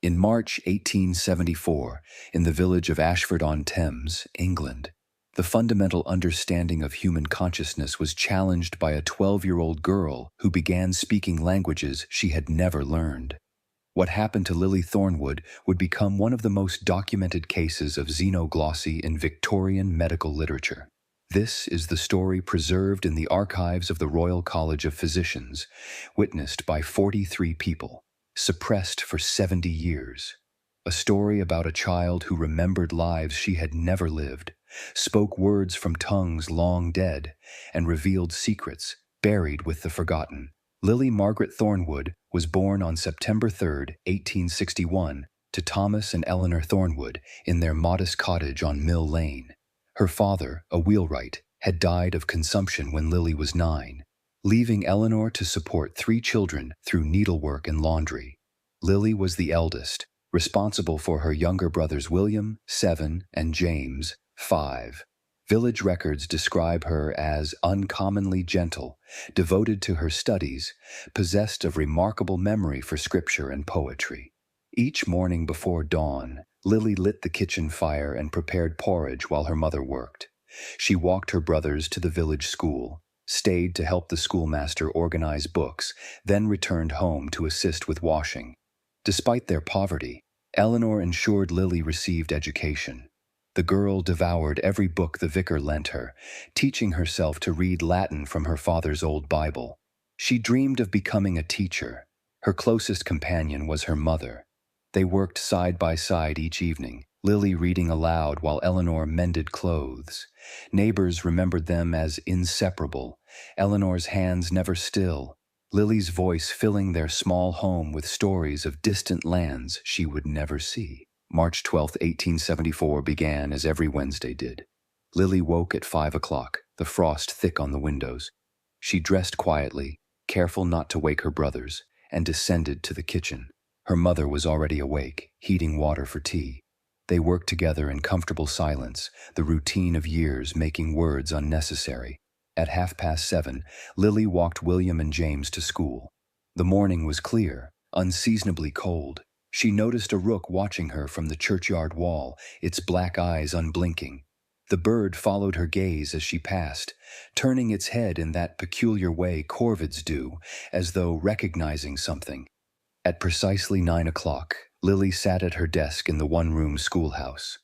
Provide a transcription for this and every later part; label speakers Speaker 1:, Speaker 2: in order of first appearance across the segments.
Speaker 1: In March 1874, in the village of Ashford-on-Thames, England, the fundamental understanding of human consciousness was challenged by a 12-year-old girl who began speaking languages she had never learned. What happened to Lily Thornwood would become one of the most documented cases of xenoglossy in Victorian medical literature. This is the story preserved in the archives of the Royal College of Physicians, witnessed by 43 people, suppressed for 70 years. A story about a child who remembered lives she had never lived, spoke words from tongues long dead, and revealed secrets buried with the forgotten. Lily Margaret Thornwood was born on September 3, 1861, to Thomas and Eleanor Thornwood in their modest cottage on Mill Lane. Her father, a wheelwright, had died of consumption when Lily was 9, leaving Eleanor to support 3 children through needlework and laundry. Lily was the eldest, responsible for her younger brothers William, 7, and James, 5. Village records describe her as uncommonly gentle, devoted to her studies, possessed of remarkable memory for scripture and poetry. Each morning before dawn, Lily lit the kitchen fire and prepared porridge while her mother worked. She walked her brothers to the village school, stayed to help the schoolmaster organize books, then returned home to assist with washing. Despite their poverty, Eleanor ensured Lily received education. The girl devoured every book the vicar lent her, teaching herself to read Latin from her father's old Bible. She dreamed of becoming a teacher. Her closest companion was her mother. They worked side by side each evening, Lily reading aloud while Eleanor mended clothes. Neighbors remembered them as inseparable, Eleanor's hands never still, Lily's voice filling their small home with stories of distant lands she would never see. March 12, 1874 began as every Wednesday did. Lily woke at 5 o'clock, the frost thick on the windows. She dressed quietly, careful not to wake her brothers, and descended to the kitchen. Her mother was already awake, heating water for tea. They worked together in comfortable silence, the routine of years making words unnecessary. At 7:30, Lily walked William and James to school. The morning was clear, unseasonably cold. She noticed a rook watching her from the churchyard wall, its black eyes unblinking. The bird followed her gaze as she passed, turning its head in that peculiar way corvids do, as though recognizing something. At precisely 9 o'clock, Lily sat at her desk in the one-room schoolhouse.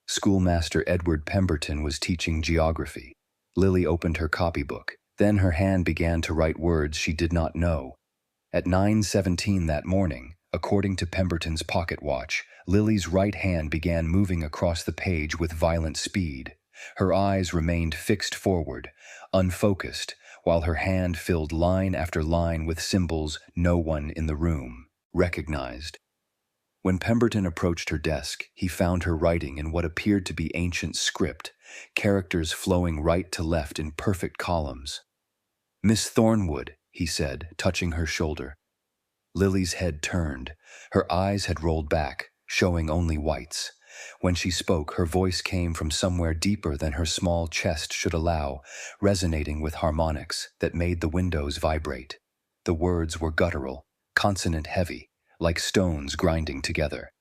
Speaker 1: Schoolmaster Edward Pemberton was teaching geography. Lily opened her copybook. Then her hand began to write words she did not know. At 9:17 that morning, according to Pemberton's pocket watch, Lily's right hand began moving across the page with violent speed. Her eyes remained fixed forward, unfocused, while her hand filled line after line with symbols no one in the room recognized. When Pemberton approached her desk, he found her writing in what appeared to be ancient script, characters flowing right to left in perfect columns. "Miss Thornwood," he said, touching her shoulder. Lily's head turned. Her eyes had rolled back, showing only whites. When she spoke, her voice came from somewhere deeper than her small chest should allow, resonating with harmonics that made the windows vibrate. The words were guttural, consonant-heavy, like stones grinding together.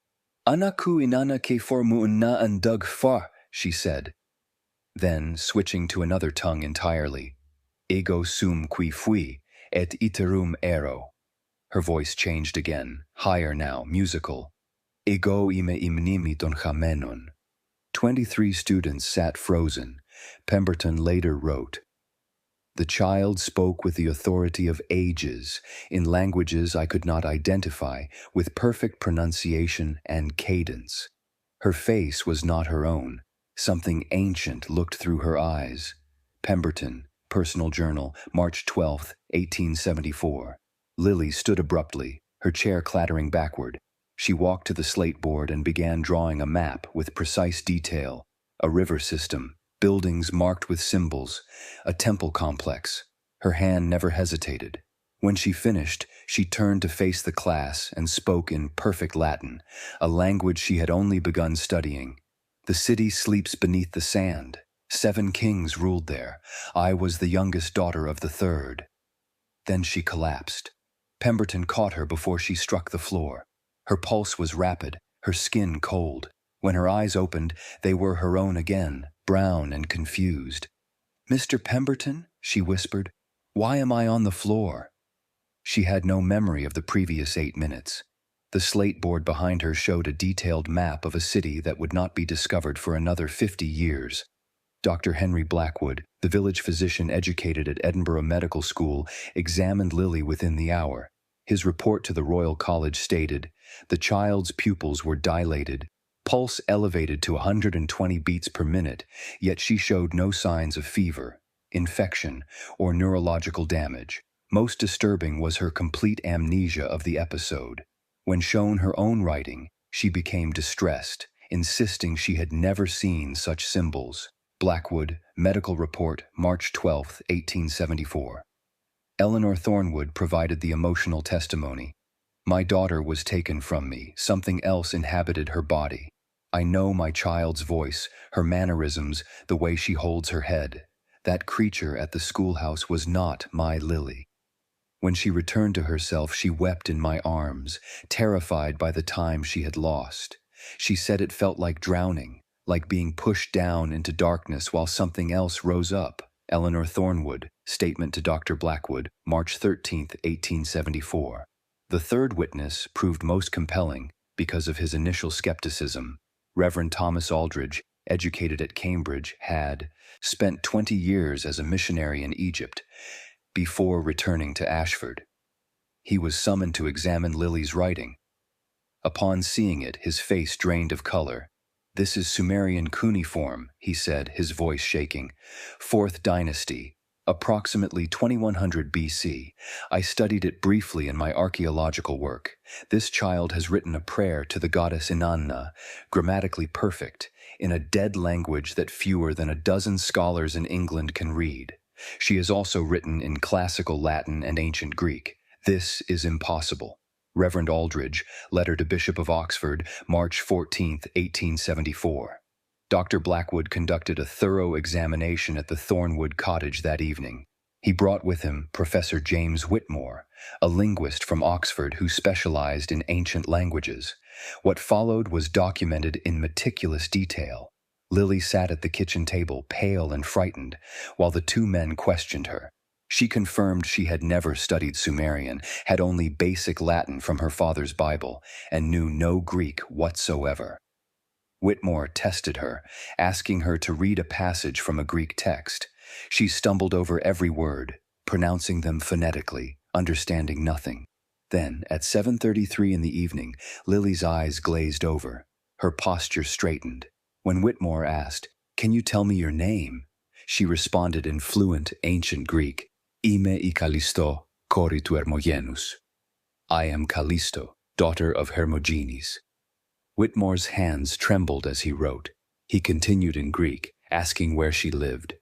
Speaker 1: "Anaku inana ke formu'na and dug far," she said. Then, switching to another tongue entirely, "Ego sum qui fui, et iterum ero." Her voice changed again, higher now, musical. "Ego ime imnimi ton chamenon." 23 students sat frozen. Pemberton later wrote, "The child spoke with the authority of ages, in languages I could not identify, with perfect pronunciation and cadence. Her face was not her own. Something ancient looked through her eyes." Pemberton, Personal Journal, March 12, 1874. Lily stood abruptly, her chair clattering backward. She walked to the slate board and began drawing a map with precise detail, a river system, buildings marked with symbols, a temple complex. Her hand never hesitated. When she finished, she turned to face the class and spoke in perfect Latin, a language she had only begun studying. "The city sleeps beneath the sand. 7 kings ruled there. I was the youngest daughter of the 3rd. Then she collapsed. Pemberton caught her before she struck the floor. Her pulse was rapid, her skin cold. When her eyes opened, they were her own again, brown and confused. "Mr. Pemberton," she whispered, "why am I on the floor?" She had no memory of the previous 8 minutes. The slate board behind her showed a detailed map of a city that would not be discovered for another 50 years. Dr. Henry Blackwood, the village physician educated at Edinburgh Medical School, examined Lily within the hour. His report to the Royal College stated, "The child's pupils were dilated, pulse elevated to 120 beats per minute, yet she showed no signs of fever, infection, or neurological damage. Most disturbing was her complete amnesia of the episode. When shown her own writing, she became distressed, insisting she had never seen such symbols." Blackwood, Medical Report, March 12, 1874. Eleanor Thornwood provided the emotional testimony. "My daughter was taken from me. Something else inhabited her body. I know my child's voice, her mannerisms, the way she holds her head. That creature at the schoolhouse was not my Lily. When she returned to herself, she wept in my arms, terrified by the time she had lost. She said it felt like drowning, like being pushed down into darkness while something else rose up." Eleanor Thornwood, Statement to Dr. Blackwood, March 13, 1874. The third witness proved most compelling because of his initial skepticism. Reverend Thomas Aldridge, educated at Cambridge, had spent 20 years as a missionary in Egypt before returning to Ashford. He was summoned to examine Lily's writing. Upon seeing it, his face drained of color. "This is Sumerian cuneiform," he said, his voice shaking. "Fourth dynasty, approximately 2100 BC. I studied it briefly in my archaeological work. This child has written a prayer to the goddess Inanna, grammatically perfect, in a dead language that fewer than a dozen scholars in England can read. She has also written in classical Latin and ancient Greek. This is impossible." Reverend Aldridge, Letter to Bishop of Oxford, March 14, 1874. Dr. Blackwood conducted a thorough examination at the Thornwood cottage that evening. He brought with him Professor James Whitmore, a linguist from Oxford who specialized in ancient languages. What followed was documented in meticulous detail. Lily sat at the kitchen table, pale and frightened, while the two men questioned her. She confirmed she had never studied Sumerian, had only basic Latin from her father's Bible, and knew no Greek whatsoever. Whitmore tested her, asking her to read a passage from a Greek text. She stumbled over every word, pronouncing them phonetically, understanding nothing. Then, at 7:33 in the evening, Lily's eyes glazed over. Her posture straightened. When Whitmore asked, "Can you tell me your name?" she responded in fluent ancient Greek, "Ime I Callisto, kori tu Hermogenes." "I am Callisto, daughter of Hermogenes." Whitmore's hands trembled as he wrote. He continued in Greek, asking where she lived.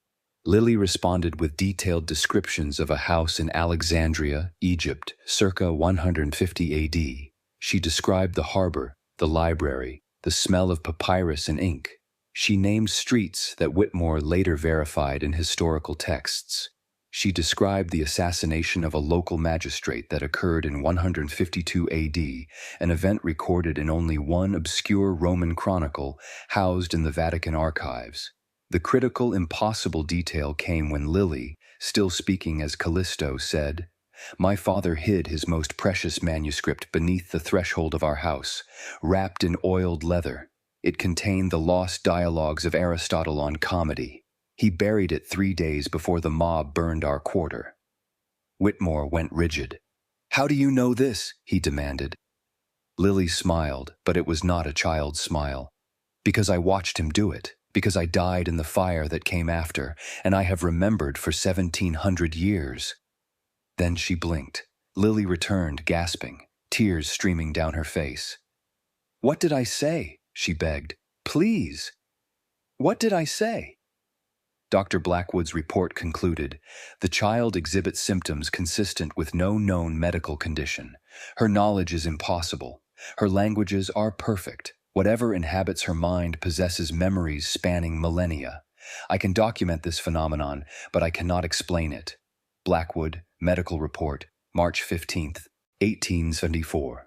Speaker 1: Lily responded with detailed descriptions of a house in Alexandria, Egypt, circa 150 AD. She described the harbor, the library, the smell of papyrus and ink. She named streets that Whitmore later verified in historical texts. She described the assassination of a local magistrate that occurred in 152 AD, an event recorded in only one obscure Roman chronicle housed in the Vatican archives. The critical, impossible detail came when Lily, still speaking as Callisto, said, "My father hid his most precious manuscript beneath the threshold of our house, wrapped in oiled leather. It contained the lost dialogues of Aristotle on comedy. He buried it 3 days before the mob burned our quarter." Whitmore went rigid. "How do you know this?" he demanded. Lily smiled, but it was not a child's smile. "Because I watched him do it. Because I died in the fire that came after, and I have remembered for 1700 years. Then she blinked. Lily returned, gasping, tears streaming down her face. "What did I say?" she begged. "Please. What did I say?" Dr. Blackwood's report concluded, "The child exhibits symptoms consistent with no known medical condition. Her knowledge is impossible. Her languages are perfect. Whatever inhabits her mind possesses memories spanning millennia. I can document this phenomenon, but I cannot explain it." Blackwood, Medical Report, March 15, 1874.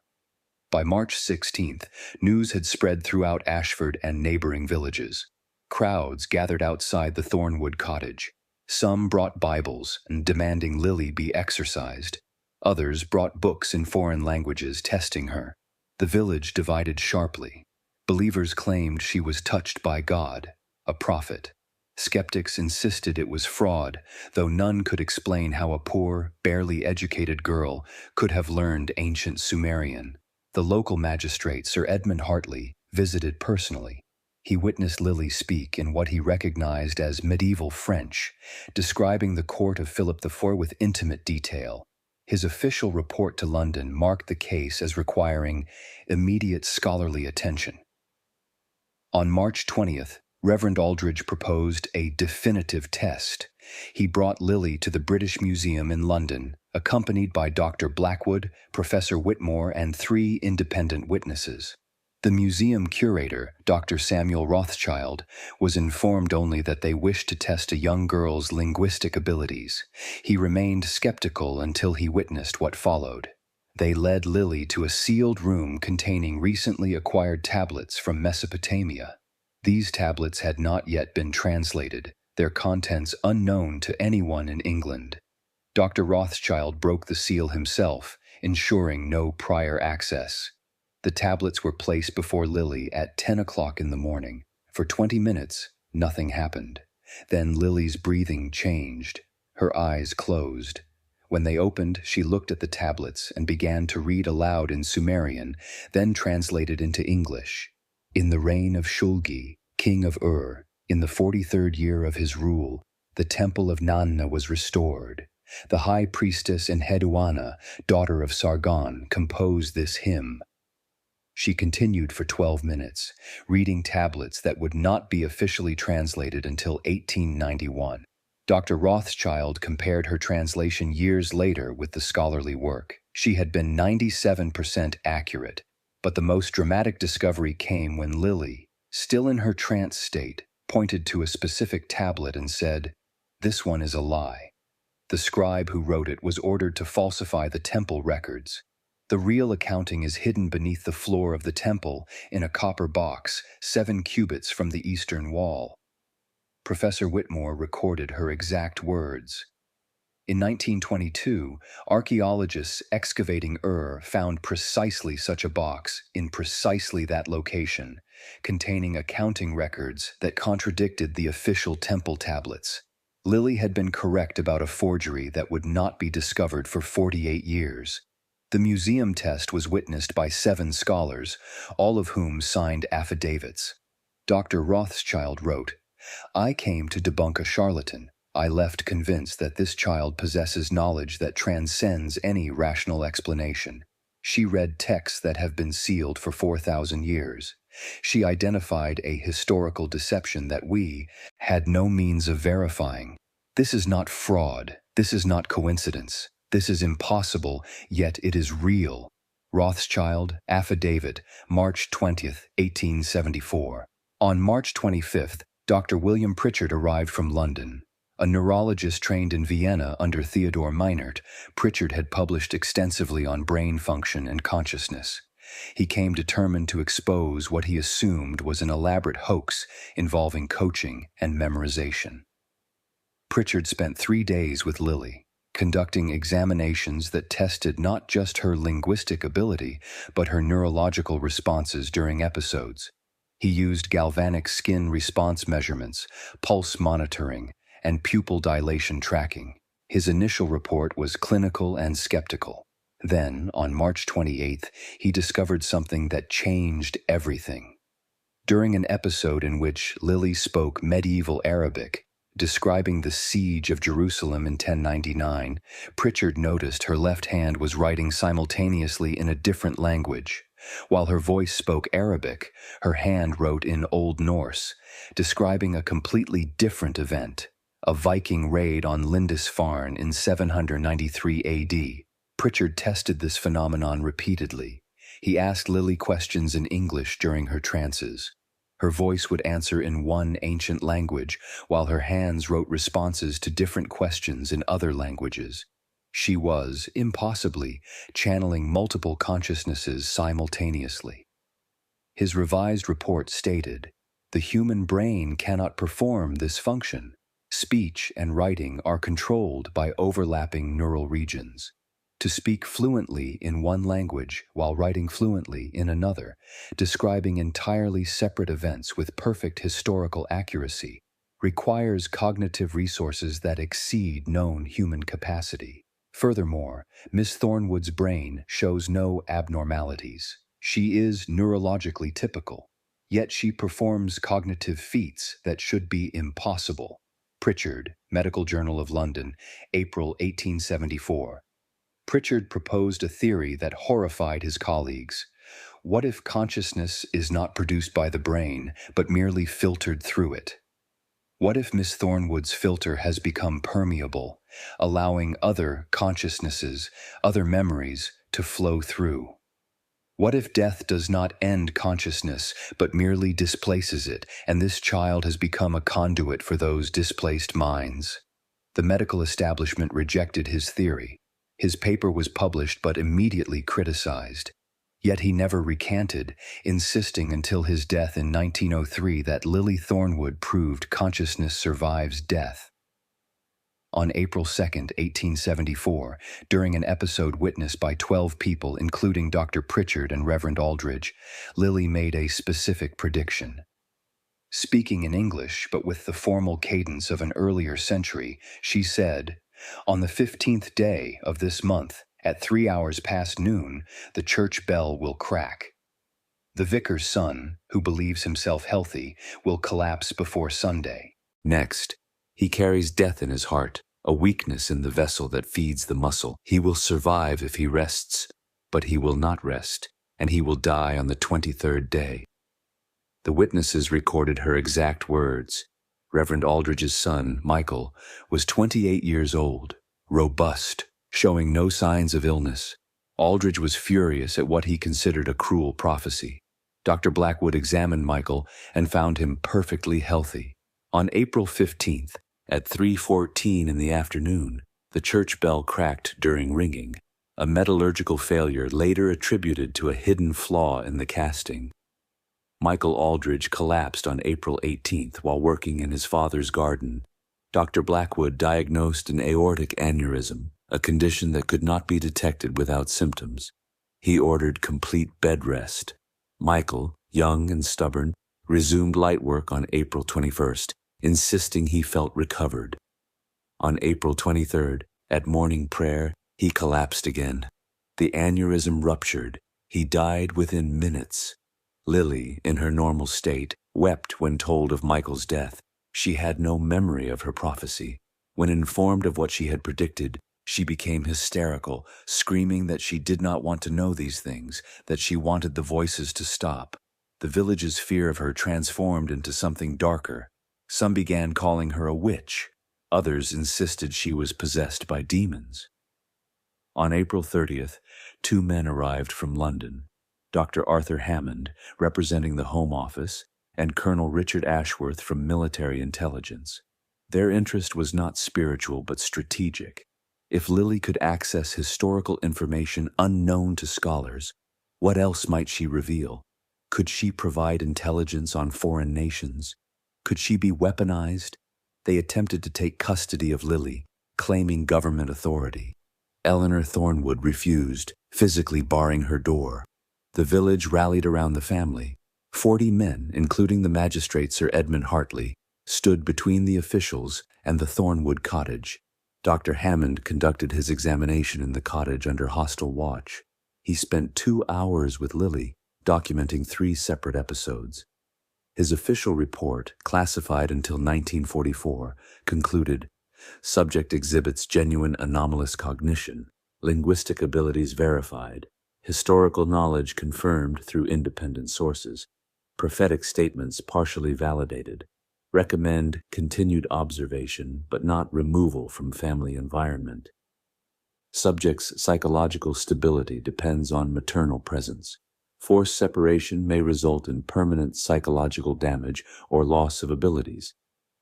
Speaker 1: By March 16th, news had spread throughout Ashford and neighboring villages. Crowds gathered outside the Thornwood cottage. Some brought Bibles and demanding Lily be exorcised. Others brought books in foreign languages testing her. The village divided sharply. Believers claimed she was touched by God, a prophet. Skeptics insisted it was fraud, though none could explain how a poor, barely educated girl could have learned ancient Sumerian. The local magistrate, Sir Edmund Hartley, visited personally. He witnessed Lily speak in what he recognized as medieval French, describing the court of Philip IV with intimate detail. His official report to London marked the case as requiring immediate scholarly attention. On March 20th, Reverend Aldridge proposed a definitive test. He brought Lily to the British Museum in London, accompanied by Dr. Blackwood, Professor Whitmore, and 3 independent witnesses. The museum curator, Dr. Samuel Rothschild, was informed only that they wished to test a young girl's linguistic abilities. He remained skeptical until he witnessed what followed. They led Lily to a sealed room containing recently acquired tablets from Mesopotamia. These tablets had not yet been translated, their contents unknown to anyone in England. Dr. Rothschild broke the seal himself, ensuring no prior access. The tablets were placed before Lily at 10 o'clock in the morning. For 20 minutes, nothing happened. Then Lily's breathing changed. Her eyes closed. When they opened, she looked at the tablets and began to read aloud in Sumerian, then translated into English. In the reign of Shulgi, king of Ur, in the 43rd year of his rule, the temple of Nanna was restored. The high priestess Enheduanna, daughter of Sargon, composed this hymn. She continued for 12 minutes, reading tablets that would not be officially translated until 1891. Dr. Rothschild compared her translation years later with the scholarly work. She had been 97% accurate, but the most dramatic discovery came when Lily, still in her trance state, pointed to a specific tablet and said, "This one is a lie." The scribe who wrote it was ordered to falsify the temple records. The real accounting is hidden beneath the floor of the temple in a copper box 7 cubits from the eastern wall. Professor Whitmore recorded her exact words. In 1922, archaeologists excavating Ur found precisely such a box in precisely that location, containing accounting records that contradicted the official temple tablets. Lily had been correct about a forgery that would not be discovered for 48 years. The museum test was witnessed by 7 scholars, all of whom signed affidavits. Dr. Rothschild wrote, "I came to debunk a charlatan. I left convinced that this child possesses knowledge that transcends any rational explanation. She read texts that have been sealed for 4,000 years. She identified a historical deception that we had no means of verifying. This is not fraud. This is not coincidence. This is impossible, yet it is real." Rothschild, Affidavit, March 20, 1874. On March 25th, Dr. William Pritchard arrived from London. A neurologist trained in Vienna under Theodore Meinert, Pritchard had published extensively on brain function and consciousness. He came determined to expose what he assumed was an elaborate hoax involving coaching and memorization. Pritchard spent 3 days with Lily, conducting examinations that tested not just her linguistic ability, but her neurological responses during episodes. He used galvanic skin response measurements, pulse monitoring, and pupil dilation tracking. His initial report was clinical and skeptical. Then, on March 28th, he discovered something that changed everything. During an episode in which Lily spoke medieval Arabic, describing the siege of Jerusalem in 1099, Pritchard noticed her left hand was writing simultaneously in a different language. While her voice spoke Arabic, her hand wrote in Old Norse, describing a completely different event, a Viking raid on Lindisfarne in 793 AD. Pritchard tested this phenomenon repeatedly. He asked Lily questions in English during her trances. Her voice would answer in one ancient language, while her hands wrote responses to different questions in other languages. She was, impossibly, channeling multiple consciousnesses simultaneously. His revised report stated, "The human brain cannot perform this function. Speech and writing are controlled by overlapping neural regions. To speak fluently in one language while writing fluently in another, describing entirely separate events with perfect historical accuracy, requires cognitive resources that exceed known human capacity." Furthermore, Miss Thornwood's brain shows no abnormalities. She is neurologically typical, yet she performs cognitive feats that should be impossible. Pritchard, Medical Journal of London, April 1874. Pritchard proposed a theory that horrified his colleagues. What if consciousness is not produced by the brain, but merely filtered through it? What if Miss Thornwood's filter has become permeable, allowing other consciousnesses, other memories, to flow through? What if death does not end consciousness, but merely displaces it, and this child has become a conduit for those displaced minds? The medical establishment rejected his theory. His paper was published but immediately criticized. Yet he never recanted, insisting until his death in 1903 that Lily Thornwood proved consciousness survives death. On April 2, 1874, during an episode witnessed by 12 people, including Dr. Pritchard and Reverend Aldridge, Lily made a specific prediction. Speaking in English, but with the formal cadence of an earlier century, she said, "On the 15th day of this month, at 3 hours past noon, the church bell will crack. The vicar's son, who believes himself healthy, will collapse before Sunday." Next, he carries death in his heart, a weakness in the vessel that feeds the muscle. He will survive if he rests, but he will not rest, and he will die on the 23rd day. The witnesses recorded her exact words. Reverend Aldridge's son, Michael, was 28 years old, robust, showing no signs of illness. Aldridge was furious at what he considered a cruel prophecy. Dr. Blackwood examined Michael and found him perfectly healthy. On April 15th, at 3:14 in the afternoon, the church bell cracked during ringing, a metallurgical failure later attributed to a hidden flaw in the casting. Michael Aldridge collapsed on April 18th while working in his father's garden. Dr. Blackwood diagnosed an aortic aneurysm, a condition that could not be detected without symptoms. He ordered complete bed rest. Michael, young and stubborn, resumed light work on April 21st, insisting he felt recovered. On April 23rd, at morning prayer, he collapsed again. The aneurysm ruptured. He died within minutes. Lily, in her normal state, wept when told of Michael's death. She had no memory of her prophecy. When informed of what she had predicted, she became hysterical, screaming that she did not want to know these things, that she wanted the voices to stop. The village's fear of her transformed into something darker. Some began calling her a witch. Others insisted she was possessed by demons. On April 30th, 2 men arrived from London. Dr. Arthur Hammond, representing the Home Office, and Colonel Richard Ashworth from Military Intelligence. Their interest was not spiritual but strategic. If Lily could access historical information unknown to scholars, what else might she reveal? Could she provide intelligence on foreign nations? Could she be weaponized? They attempted to take custody of Lily, claiming government authority. Eleanor Thornwood refused, physically barring her door. The village rallied around the family. 40 men, including the magistrate Sir Edmund Hartley, stood between the officials and the Thornwood cottage. Dr. Hammond conducted his examination in the cottage under hostile watch. He spent 2 hours with Lily, documenting 3 separate episodes. His official report, classified until 1944, concluded, "Subject exhibits genuine anomalous cognition, linguistic abilities verified, historical knowledge confirmed through independent sources, prophetic statements partially validated. Recommend continued observation but not removal from family environment. Subject's psychological stability depends on maternal presence. Forced separation may result in permanent psychological damage or loss of abilities.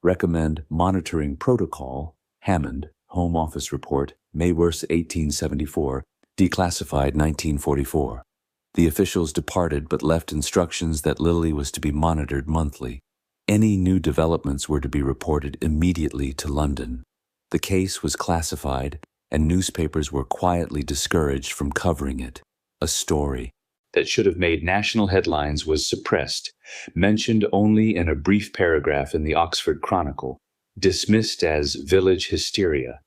Speaker 1: Recommend monitoring protocol." Hammond, Home Office Report, May 1st, 1874, declassified 1944. The officials departed but left instructions that Lily was to be monitored monthly. Any new developments were to be reported immediately to London. The case was classified, and newspapers were quietly discouraged from covering it. A story that should have made national headlines was suppressed, mentioned only in a brief paragraph in the Oxford Chronicle, dismissed as village hysteria.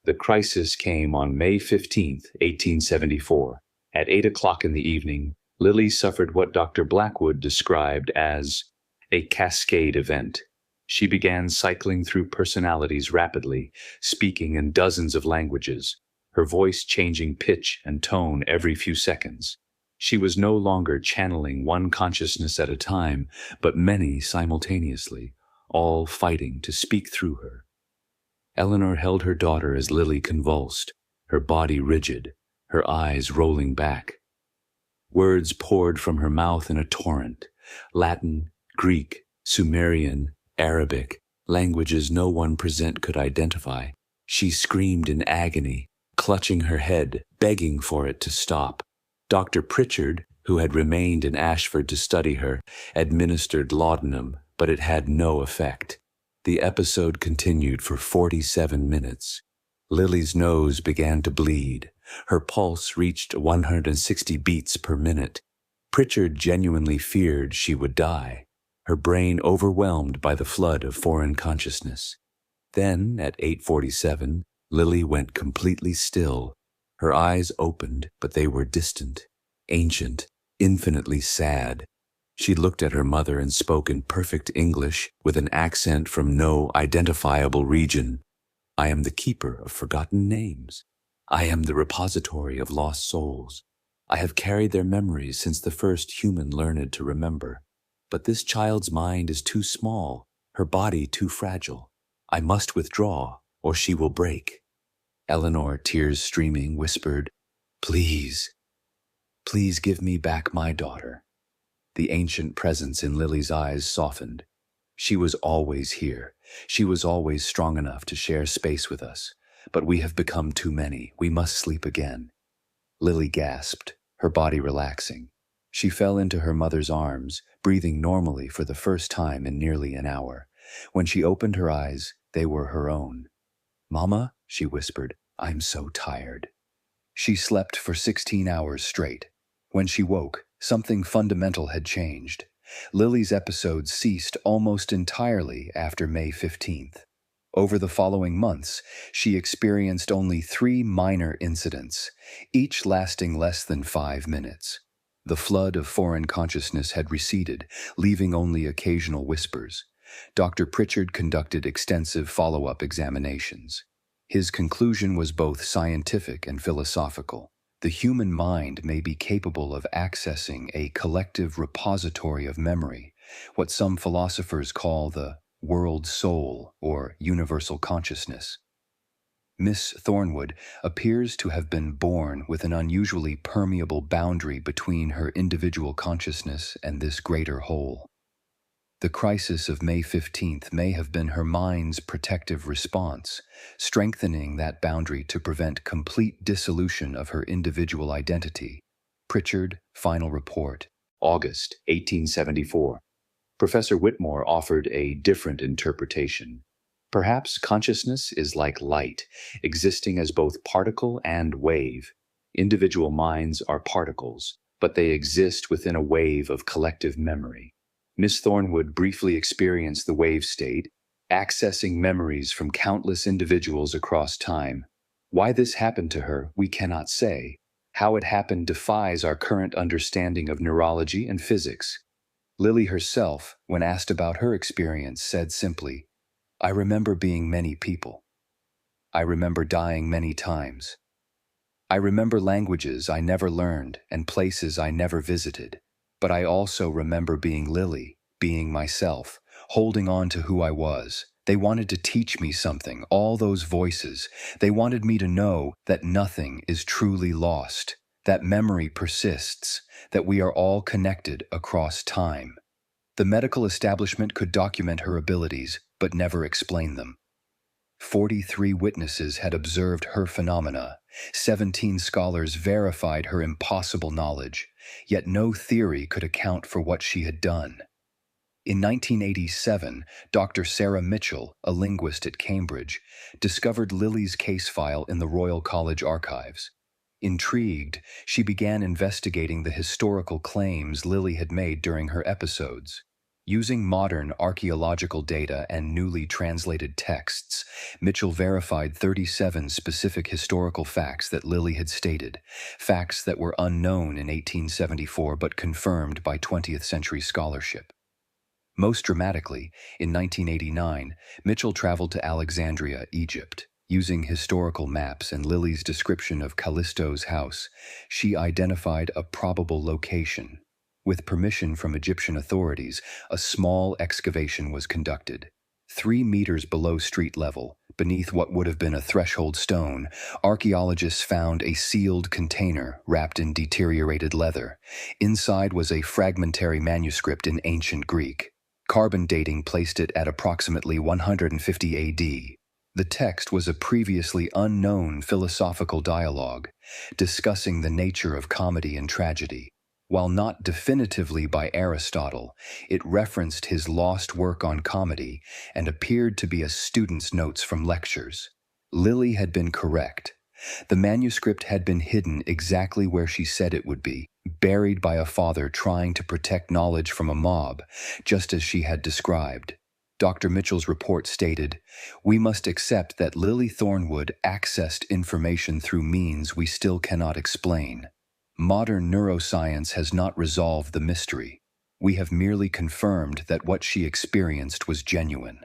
Speaker 1: The crisis came on May 15, 1874. At 8 o'clock in the evening, Lily suffered what Dr. Blackwood described as a cascade event. She began cycling through personalities rapidly, speaking in dozens of languages, her voice changing pitch and tone every few seconds. She was no longer channeling one consciousness at a time, but many simultaneously, all fighting to speak through her. Eleanor held her daughter as Lily convulsed, her body rigid, her eyes rolling back. Words poured from her mouth in a torrent: Latin, Greek, Sumerian, Arabic, languages no one present could identify. She screamed in agony, clutching her head, begging for it to stop. Dr. Pritchard, who had remained in Ashford to study her, administered laudanum, but it had no effect. The episode continued for 47 minutes. Lily's nose began to bleed. Her pulse reached 160 beats per minute. Pritchard genuinely feared she would die, her brain overwhelmed by the flood of foreign consciousness. Then, at 8:47, Lily went completely still. Her eyes opened, but they were distant, ancient, infinitely sad. She looked at her mother and spoke in perfect English with an accent from no identifiable region. "I am the keeper of forgotten names. I am the repository of lost souls. I have carried their memories since the first human learned to remember. But this child's mind is too small, her body too fragile. I must withdraw, or she will break." Eleanor, tears streaming, whispered, "Please, please give me back my daughter." The ancient presence in Lily's eyes softened. She was always here. She was always strong enough to share space with us. But we have become too many. We must sleep again. Lily gasped, her body relaxing. She fell into her mother's arms, breathing normally for the first time in nearly an hour. When she opened her eyes, they were her own. "Mama," she whispered, "I'm so tired." She slept for 16 hours straight. When she woke, something fundamental had changed. Lily's episodes ceased almost entirely after May 15th. Over the following months, she experienced only 3 minor incidents, each lasting less than 5 minutes. The flood of foreign consciousness had receded, leaving only occasional whispers. Dr. Pritchard conducted extensive follow-up examinations. His conclusion was both scientific and philosophical. The human mind may be capable of accessing a collective repository of memory, what some philosophers call the world soul or universal consciousness. Miss Thornwood appears to have been born with an unusually permeable boundary between her individual consciousness and this greater whole. The crisis of May 15th may have been her mind's protective response, strengthening that boundary to prevent complete dissolution of her individual identity. Pritchard, Final Report, August 1874. Professor Whitmore offered a different interpretation. Perhaps consciousness is like light, existing as both particle and wave. Individual minds are particles, but they exist within a wave of collective memory. Miss Thornwood briefly experienced the wave state, accessing memories from countless individuals across time. Why this happened to her, we cannot say. How it happened defies our current understanding of neurology and physics. Lily herself, when asked about her experience, said simply, "I remember being many people. I remember dying many times. I remember languages I never learned and places I never visited. But I also remember being Lily, being myself, holding on to who I was. They wanted to teach me something, all those voices. They wanted me to know that nothing is truly lost, that memory persists, that we are all connected across time." The medical establishment could document her abilities, but never explain them. 43 witnesses had observed her phenomena. 17 scholars verified her impossible knowledge, yet no theory could account for what she had done. In 1987, Dr. Sarah Mitchell, a linguist at Cambridge, discovered Lily's case file in the Royal College archives. Intrigued, she began investigating the historical claims Lily had made during her episodes. Using modern archaeological data and newly translated texts, Mitchell verified 37 specific historical facts that Lily had stated, facts that were unknown in 1874 but confirmed by 20th century scholarship. Most dramatically, in 1989, Mitchell traveled to Alexandria, Egypt. Using historical maps and Lily's description of Callisto's house, she identified a probable location. With permission from Egyptian authorities, a small excavation was conducted. 3 meters below street level, beneath what would have been a threshold stone, archaeologists found a sealed container wrapped in deteriorated leather. Inside was a fragmentary manuscript in ancient Greek. Carbon dating placed it at approximately 150 AD. The text was a previously unknown philosophical dialogue, discussing the nature of comedy and tragedy. While not definitively by Aristotle, it referenced his lost work on comedy and appeared to be a student's notes from lectures. Lily had been correct. The manuscript had been hidden exactly where she said it would be, buried by a father trying to protect knowledge from a mob, just as she had described. Dr. Mitchell's report stated, "We must accept that Lily Thornwood accessed information through means we still cannot explain. Modern neuroscience has not resolved the mystery. We have merely confirmed that what she experienced was genuine.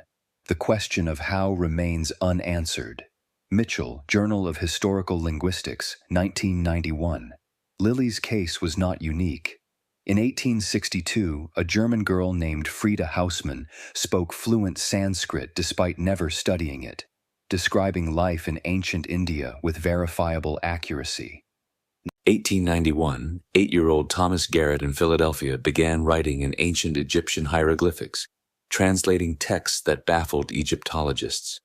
Speaker 1: The question of how remains unanswered." Mitchell, Journal of Historical Linguistics, 1991. Lily's case was not unique. In 1862, a German girl named Frida Hausmann spoke fluent Sanskrit despite never studying it, describing life in ancient India with verifiable accuracy.
Speaker 2: 1891, 8-year-old Thomas Garrett in Philadelphia began writing in ancient Egyptian hieroglyphics, translating texts that baffled Egyptologists.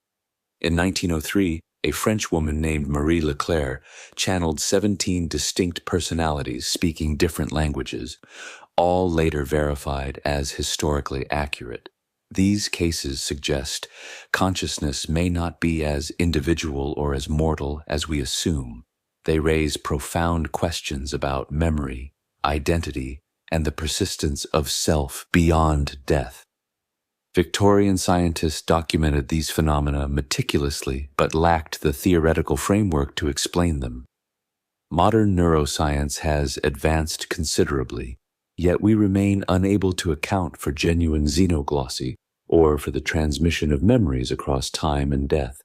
Speaker 2: In 1903, a French woman named Marie Leclerc channeled 17 distinct personalities speaking different languages, all later verified as historically accurate. These cases suggest consciousness may not be as individual or as mortal as we assume. They raise profound questions about memory, identity, and the persistence of self beyond death. Victorian scientists documented these phenomena meticulously but lacked the theoretical framework to explain them. Modern neuroscience has advanced considerably, yet we remain unable to account for genuine xenoglossy or for the transmission of memories across time and death.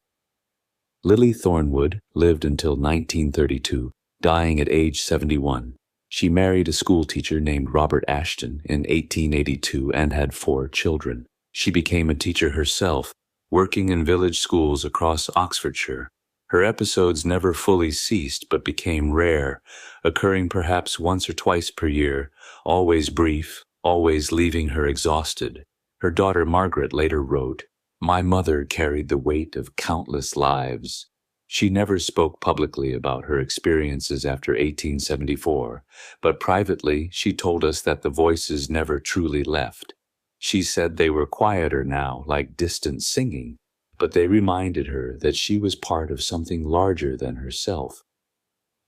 Speaker 2: Lily Thornwood lived until 1932, dying at age 71. She married a schoolteacher named Robert Ashton in 1882 and had 4 children. She became a teacher herself, working in village schools across Oxfordshire. Her episodes never fully ceased but became rare, occurring perhaps once or twice per year, always brief, always leaving her exhausted. Her daughter Margaret later wrote, "My mother carried the weight of countless lives." She never spoke publicly about her experiences after 1874, but privately she told us that the voices never truly left. She said they were quieter now, like distant singing, but they reminded her that she was part of something larger than herself.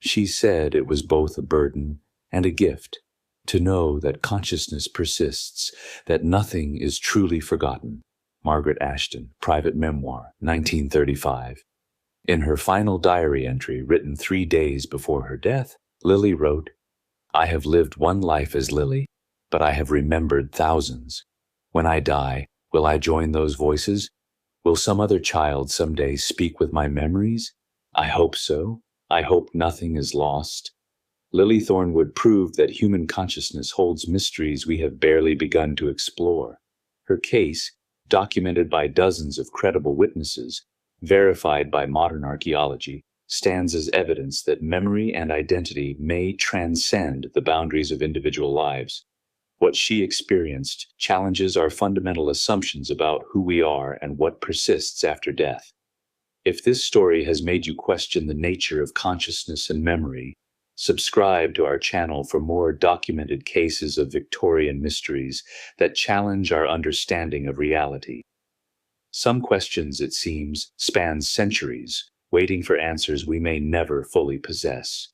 Speaker 2: She said it was both a burden and a gift to know that consciousness persists, that nothing is truly forgotten. Margaret Ashton, Private Memoir, 1935. In her final diary entry, written 3 days before her death, Lily wrote, "I have lived one life as Lily, but I have remembered thousands. When I die, will I join those voices? Will some other child someday speak with my memories? I hope so. I hope nothing is lost." Lily Thornwood proved that human consciousness holds mysteries we have barely begun to explore. Her case, documented by dozens of credible witnesses, verified by modern archaeology, stands as evidence that memory and identity may transcend the boundaries of individual lives. What she experienced challenges our fundamental assumptions about who we are and what persists after death. If this story has made you question the nature of consciousness and memory, subscribe to our channel for more documented cases of Victorian mysteries that challenge our understanding of reality. Some questions, it seems, span centuries, waiting for answers we may never fully possess.